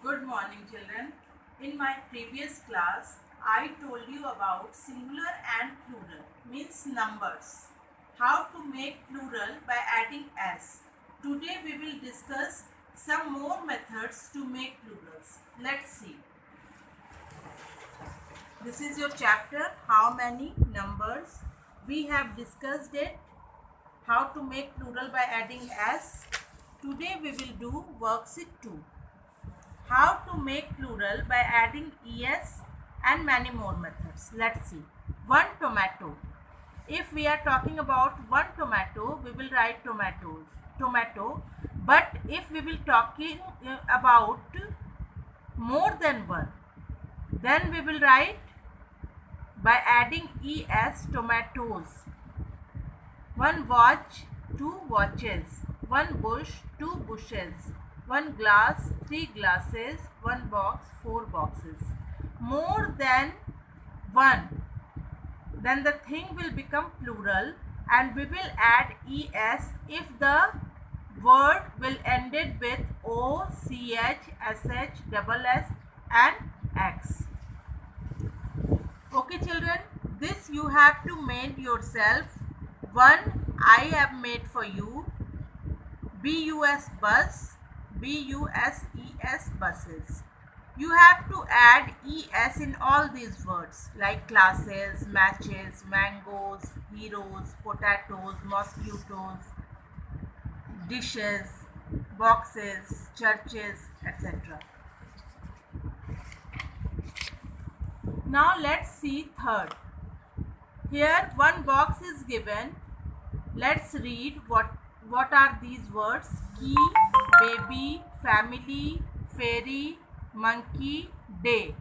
Good morning, children. In my previous class, I told you about singular and plural, means numbers. How to make plural by adding s. Today we will discuss some more methods to make plurals. Let's see. This is your chapter, how many numbers. We have discussed it, how to make plural by adding s. Today we will do worksheet 2. How to make plural by adding es and many more methods. Let's see. One tomato. If we are talking about one tomato, we will write tomato. But if we will talking about more than one, then we will write by adding es, tomatoes. One watch, two watches. One bush, two bushes. One glass, three glasses. One box, four boxes. More than one, then the thing will become plural and we will add es if the word will ended with o, ch, sh, double s and x. Okay children, this you have to make yourself. One I have made for you. BUS bus, BUSES buses. You have to add ES in all these words like classes, matches, mangoes, heroes, potatoes, mosquitoes, dishes, boxes, churches, etc. Now let's see third. Here one box is given. Let's read what are these words. Key, baby, family, fairy, monkey, day.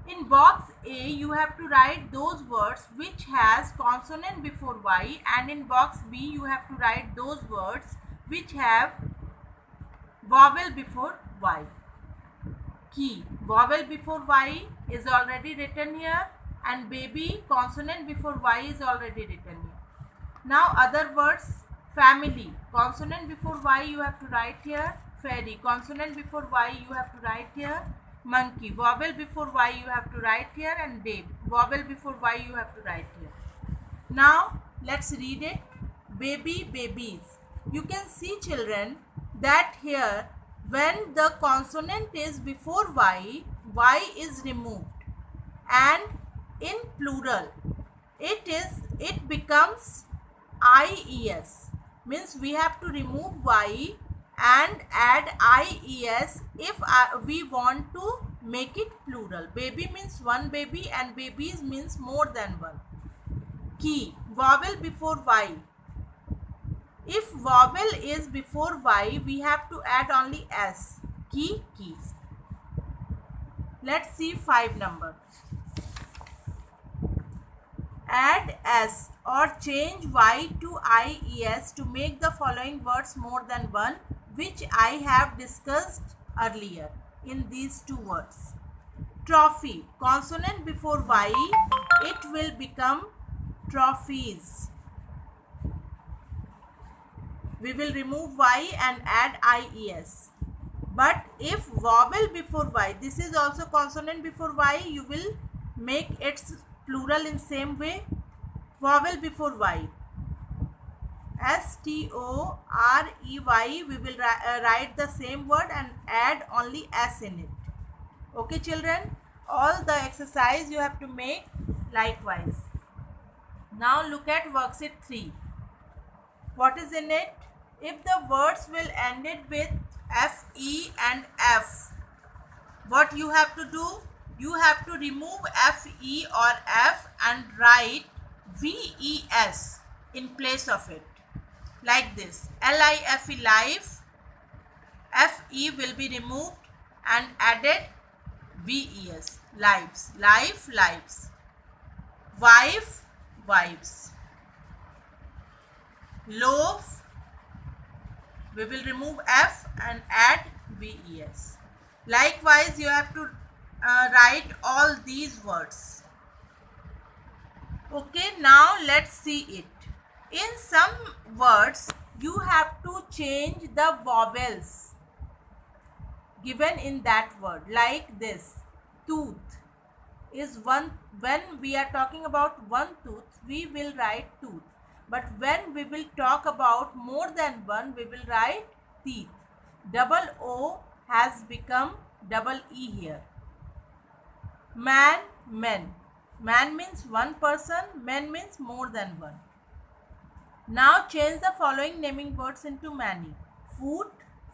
In box A, you have to write those words which has consonant before Y, and in box B, you have to write those words which have vowel before Y. Key, vowel before Y is already written here, and baby, consonant before Y is already written here. Now other words, family, consonant before Y you have to write here. Fairy, consonant before Y you have to write here. Monkey, vowel before Y you have to write here, and day, vowel before Y you have to write here. Now let's read it. Baby, babies. You can see children that here when the consonant is before Y, Y is removed, and in plural it becomes IES, means we have to remove Y and add IES if we want to make it plural. Baby means one baby and babies means more than one. Key, vowel before Y. If vowel is before Y, we have to add only S. Key, keys. Let's see 5 number. Add s or change y to ies to make the following words more than one, which I have discussed earlier in these two words. Trophy, consonant before y, it will become trophies. We will remove y and add ies. But if vowel before y, this is also consonant before y, you will make its plural in same way. Vowel before y, STOREY, we will write the same word and add only s in it. Okay children, all the exercise you have to make likewise. Now look at worksheet 3. What is in it? If the words will end it with FE and F, what you have to do? You have to remove FE or F and write VES in place of it. Like this. LIFE, life. FE will be removed and added VES. Lives. Life, lives. Wife, wives. Loaf, we will remove F and add VES. Likewise, you have to write all these words. Okay, now let's see it. In some words, you have to change the vowels. given in that word, like this. Tooth is one. When we are talking about one tooth, we will write tooth. But when we will talk about more than one, we will write teeth. Double O has become double E here. Man, men. Man means one person, men means more than one. Now change the following naming words into many. Foot,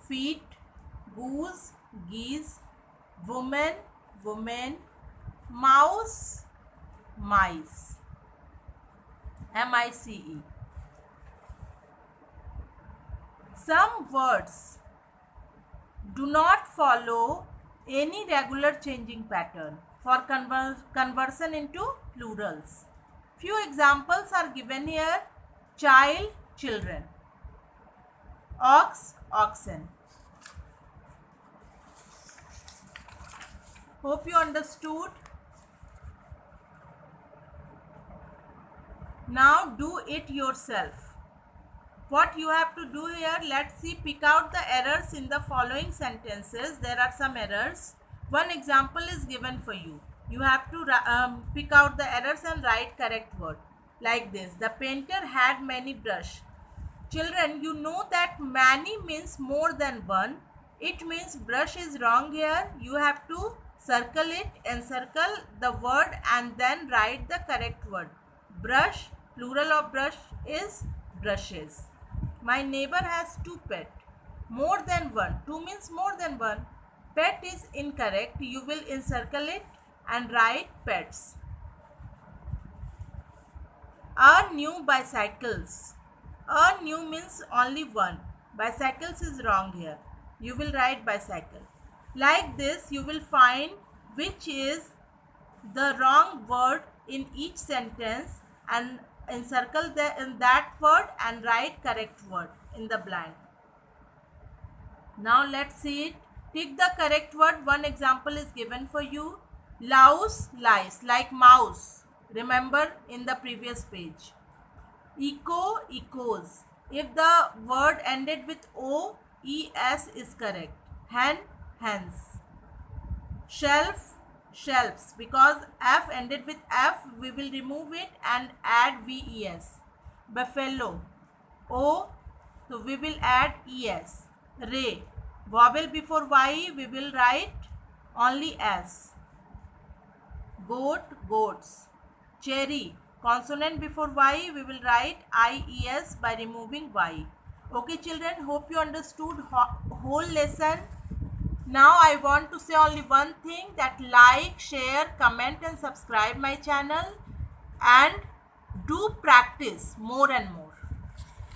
feet, goose, geese, woman, women, mouse, mice. M-I-C-E. Some words do not follow any regular changing pattern for conversion into plurals. Few examples are given here. Child, children. Ox, oxen. Hope you understood. Now do it yourself. What you have to do here, let's see, pick out the errors in the following sentences. There are some errors. One example is given for you. You have to pick out the errors and write correct word. Like this, the painter had many brush. Children, you know that many means more than one. It means brush is wrong here. You have to circle it, encircle the word and then write the correct word. Brush, plural of brush is brushes. My neighbor has two pets. More than one. Two means more than one. Pet is incorrect. You will encircle it and write pets. A new bicycles. A new means only one. Bicycles is wrong here. You will write bicycle. Like this, you will find which is the wrong word in each sentence and encircle that word and write correct word in the blank. Now let's see it. Tick the correct word. One example is given for you. Louse, lies, like mouse. Remember in the previous page. Echo, echoes. If the word ended with O, ES is correct. Hen, hens. Shelf, shelves. Because F ended with F, we will remove it and add VES. Buffalo, O, so we will add ES. Ray, vowel before Y, we will write only S. Goat, goats. Cherry, consonant before Y, we will write IES by removing Y. Okay children, hope you understood whole lesson. Now I want to say only one thing, that like, share, comment and subscribe my channel and do practice more and more.